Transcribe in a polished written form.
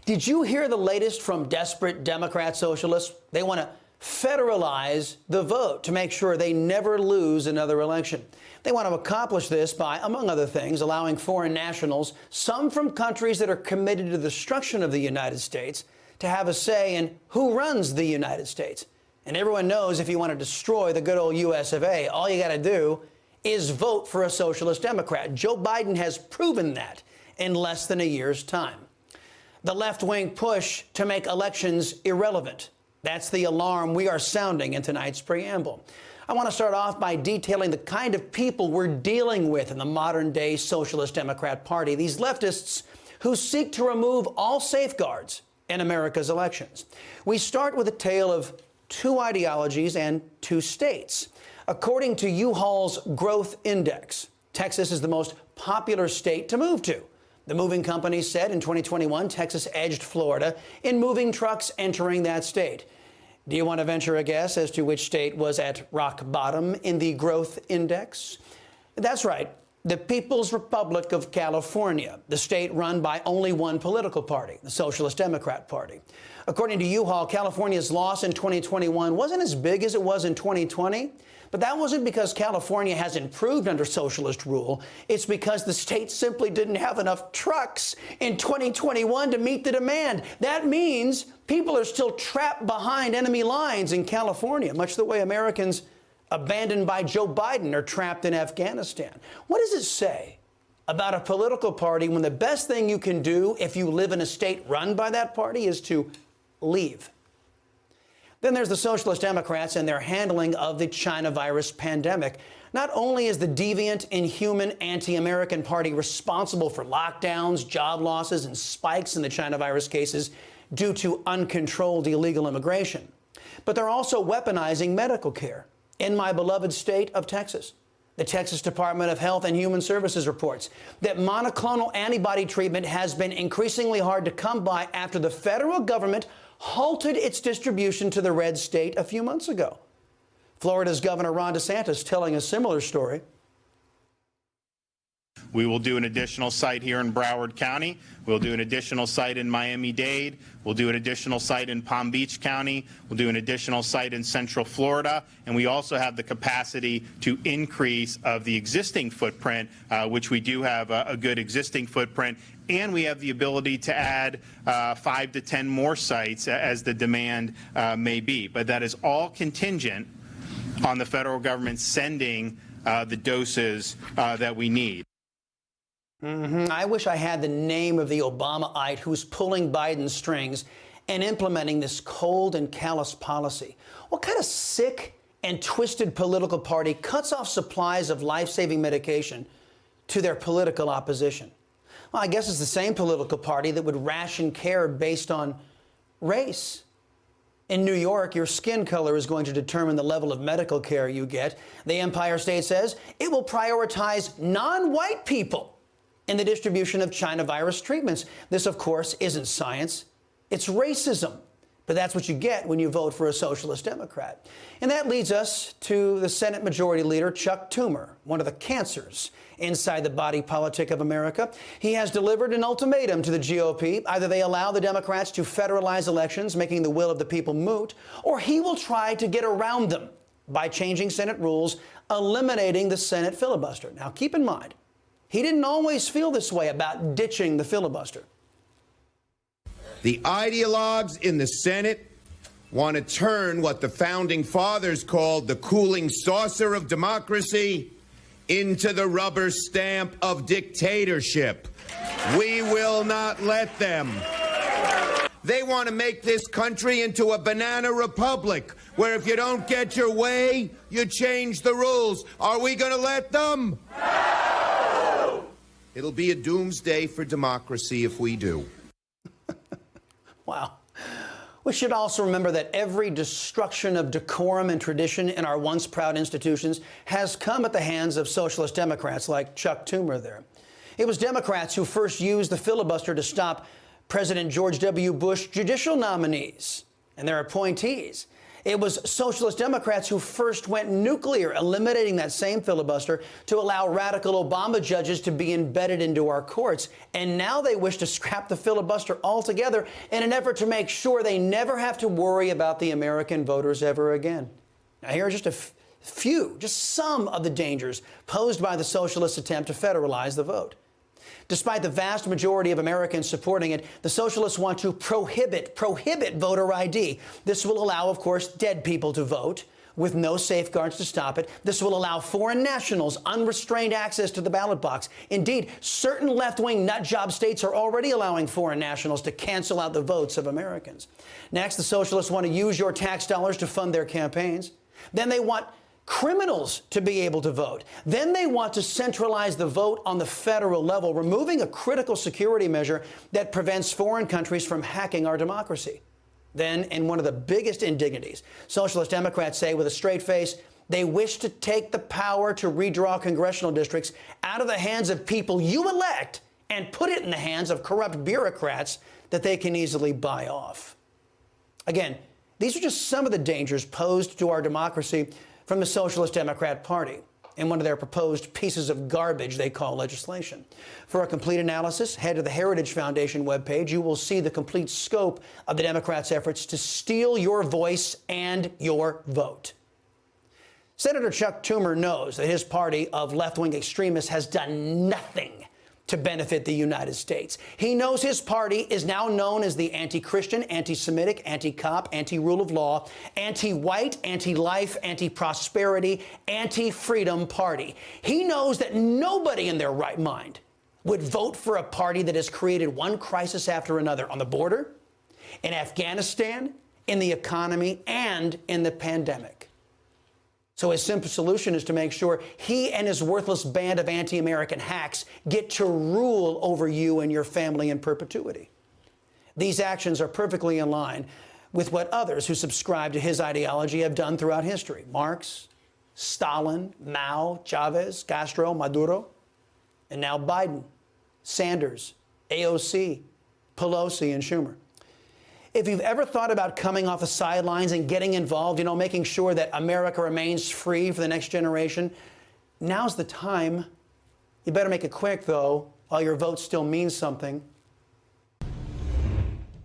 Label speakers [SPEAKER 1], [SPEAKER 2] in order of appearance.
[SPEAKER 1] Did you hear the latest from desperate Democrat socialists? They want to federalize the vote to make sure they never lose another election. They want to accomplish this by, among other things, allowing foreign nationals, some from countries that are committed to the destruction of the United States, to have a say in who runs the United States. And everyone knows if you want to destroy the good old US of A, all you got to do is vote for a socialist Democrat. Joe Biden has proven that in less than a year's time. The left-wing push to make elections irrelevant. That's the alarm we are sounding in tonight's preamble. I want to start off by detailing the kind of people we're dealing with in the modern-day Socialist Democrat Party, these leftists who seek to remove all safeguards in America's elections. We start with a tale of two ideologies and two states. According to U-Haul's Growth Index, Texas is the most popular state to move to. The moving company said in 2021, Texas edged Florida in moving trucks entering that state. Do you want to venture a guess as to which state was at rock bottom in the Growth Index? That's right, the People's Republic of California, the state run by only one political party, the Socialist Democrat Party. According to U-Haul, California's loss in 2021 wasn't as big as it was in 2020, but that wasn't because California has improved under socialist rule. It's because the state simply didn't have enough trucks in 2021 to meet the demand. That means people are still trapped behind enemy lines in California, much the way Americans abandoned by Joe Biden are trapped in Afghanistan. What does it say about a political party when the best thing you can do if you live in a state run by that party is to leave? Then there's the Socialist Democrats and their handling of the China virus pandemic. Not only is the deviant, inhuman, anti-American party responsible for lockdowns, job losses, and spikes in the China virus cases due to uncontrolled illegal immigration, but they're also weaponizing medical care. In my beloved state of Texas, the Texas Department of Health and Human Services reports that monoclonal antibody treatment has been increasingly hard to come by after the federal government halted its distribution to the red state a few months ago. Florida's Governor Ron DeSantis telling a similar story.
[SPEAKER 2] We will do an additional site here in Broward County. We'll do an additional site in Miami-Dade. We'll do an additional site in Palm Beach County. We'll do an additional site in Central Florida. And we also have the capacity to increase of the existing footprint, which we do have a good existing footprint. And we have the ability to add 5 to 10 more sites as the demand may be. But that is all contingent on the federal government sending the doses that we need.
[SPEAKER 1] I wish I had the name of the Obamaite who's pulling Biden's strings and implementing this cold and callous policy. What kind of sick and twisted political party cuts off supplies of life-saving medication to their political opposition? Well, I guess it's the same political party that would ration care based on race. In New York, your skin color is going to determine the level of medical care you get. The Empire State says it will prioritize non-white people in the distribution of China virus treatments. This, of course, isn't science. It's racism. But that's what you get when you vote for a socialist Democrat. And that leads us to the Senate Majority Leader, Chuck Schumer, one of the cancers inside the body politic of America. He has delivered an ultimatum to the GOP. Either they allow the Democrats to federalize elections, making the will of the people moot, or he will try to get around them by changing Senate rules, eliminating the Senate filibuster. Now, keep in mind, he didn't always feel this way about ditching the filibuster.
[SPEAKER 3] The ideologues in the Senate want to turn what the founding fathers called the cooling saucer of democracy into the rubber stamp of dictatorship. We will not let them. They want to make this country into a banana republic where if you don't get your way, you change the rules. Are we going to let them? No! It'll be a doomsday for democracy if we do.
[SPEAKER 1] Wow. We should also remember that every destruction of decorum and tradition in our once proud institutions has come at the hands of socialist Democrats like Chuck Schumer there. It was Democrats who first used the filibuster to stop President George W. Bush judicial nominees and their appointees. It was Socialist Democrats who first went nuclear, eliminating that same filibuster to allow radical Obama judges to be embedded into our courts. And now they wish to scrap the filibuster altogether in an effort to make sure they never have to worry about the American voters ever again. Now, here are just some of the dangers posed by the socialist attempt to federalize the vote. Despite the vast majority of Americans supporting it, the socialists want to prohibit voter ID. This will allow, of course, dead people to vote with no safeguards to stop it. This will allow foreign nationals unrestrained access to the ballot box. Indeed, certain left-wing nutjob states are already allowing foreign nationals to cancel out the votes of Americans. Next, the socialists want to use your tax dollars to fund their campaigns. Then they want criminals to be able to vote. Then they want to centralize the vote on the federal level, removing a critical security measure that prevents foreign countries from hacking our democracy. Then, in one of the biggest indignities, Socialist Democrats say with a straight face, they wish to take the power to redraw congressional districts out of the hands of people you elect and put it in the hands of corrupt bureaucrats that they can easily buy off. Again, these are just some of the dangers posed to our democracy from the Socialist Democrat Party in one of their proposed pieces of garbage they call legislation. For a complete analysis, head to the Heritage Foundation webpage. You will see the complete scope of the Democrats' efforts to steal your voice and your vote. Senator Chuck Schumer knows that his party of left-wing extremists has done nothing to benefit the United States. He knows his party is now known as the anti-Christian, anti-Semitic, anti-cop, anti-rule of law, anti-white, anti-life, anti-prosperity, anti-freedom party. He knows that nobody in their right mind would vote for a party that has created one crisis after another on the border, in Afghanistan, in the economy, and in the pandemic. So his simple solution is to make sure he and his worthless band of anti-American hacks get to rule over you and your family in perpetuity. These actions are perfectly in line with what others who subscribe to his ideology have done throughout history. Marx, Stalin, Mao, Chavez, Castro, Maduro, and now Biden, Sanders, AOC, Pelosi, and Schumer. If you've ever thought about coming off the sidelines and getting involved, making sure that America remains free for the next generation, now's the time. You better make it quick, though, while your vote still means something.